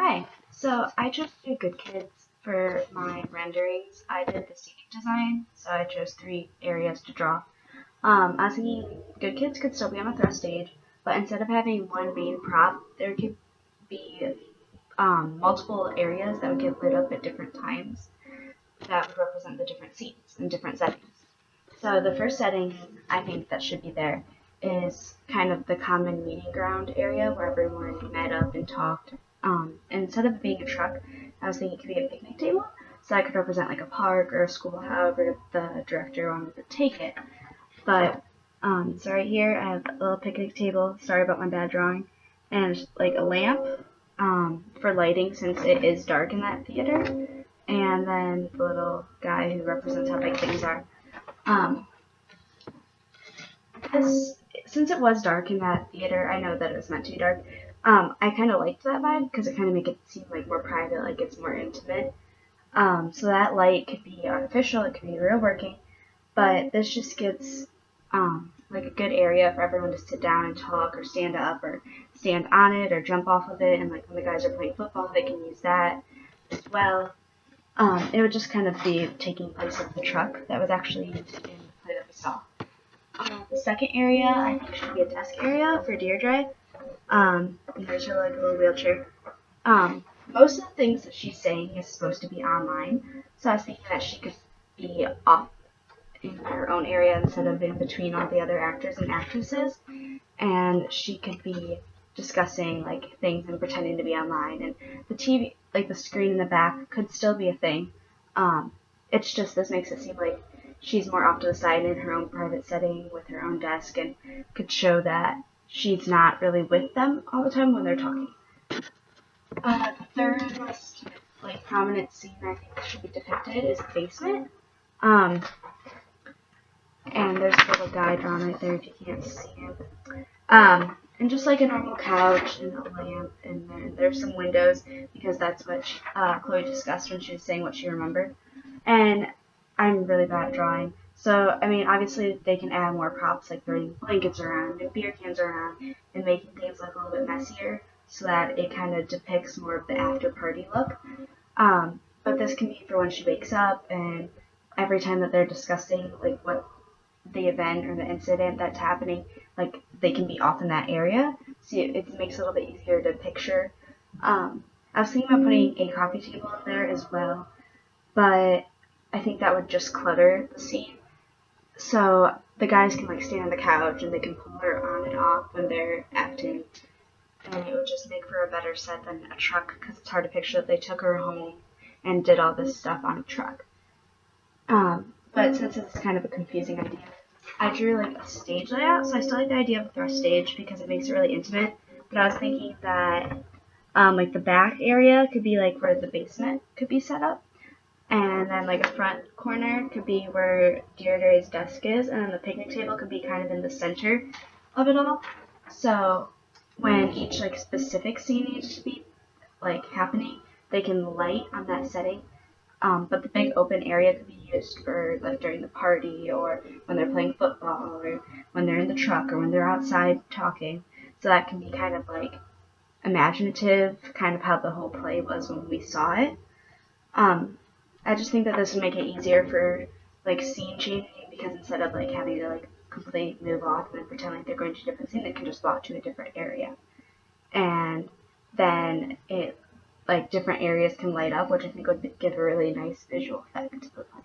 Hi. So I chose to do Good Kids for my renderings. I did the scenic design, so I chose three areas to draw. I was thinking Good Kids could still be on a throw stage, but instead of having one main prop, there could be multiple areas that would get lit up at different times that would represent the different scenes and different settings. So the first setting I think that should be there is kind of the common meeting ground area where everyone met up and talked. And instead of it being a truck, I was thinking it could be a picnic table. So I could represent like a park or a school, however the director wanted to take it. But so right here I have a little picnic table. Sorry about my bad drawing, and like a lamp for lighting since it is dark in that theater. And then the little guy who represents how big things are. Um, this since it was dark in that theater, I know that it was meant to be dark. I kind of liked that vibe because it kind of make it seem like more private, like it's more intimate. So that light could be artificial, it could be real working, but this just gives like a good area for everyone to sit down and talk, or stand up, or stand on it, or jump off of it. And like when the guys are playing football, they can use that as well. It would just kind of be taking place of the truck that was actually used in the play that we saw. The second area I think should be a desk area for Deirdre. And there's her like little wheelchair. Most of the things that she's saying is supposed to be online, so I was thinking that she could be off in her own area instead of in between all the other actors and actresses, and she could be discussing like things and pretending to be online, and the TV, like the screen in the back, could still be a thing. It's just this makes it seem like she's more off to the side in her own private setting with her own desk, and could show that she's not really with them all the time when they're talking. The third most like prominent scene I think that should be depicted is the basement. Um, and there's a little guy drawn right there if you can't see him. And just like a normal couch and a lamp, and then there's some windows because that's what Chloe discussed when she was saying what she remembered. And I'm really bad at drawing, so I mean, obviously they can add more props like throwing blankets around and beer cans around and making things look a little bit messier so that it kind of depicts more of the after party look. But this can be for when she wakes up and every time that they're discussing like what the event or the incident that's happening, like they can be off in that area, so it makes it a little bit easier to picture. I was thinking about putting a coffee table in there as well, but I think that would just clutter the scene. So the guys can like stand on the couch and they can pull her on and off when they're acting, and it would just make for a better set than a truck because it's hard to picture that they took her home and did all this stuff on a truck. But since it's kind of a confusing idea, I drew like a stage layout. So I still like the idea of a throw stage because it makes it really intimate. But I was thinking that like the back area could be like where the basement could be set up, and then like a front corner could be where Deirdre's desk is, and then the picnic table could be kind of in the center of it all. So when each like specific scene needs to be like happening, they can light on that setting. But the big open area could be used for like during the party, or when they're playing football, or when they're in the truck, or when they're outside talking. So that can be kind of like imaginative, kind of how the whole play was when we saw it. I just think that this would make it easier for like scene changing because instead of like having to like completely move off and pretend like they're going to a different scene, they can just walk to a different area. And then it like different areas can light up, which I think would give a really nice visual effect to the play.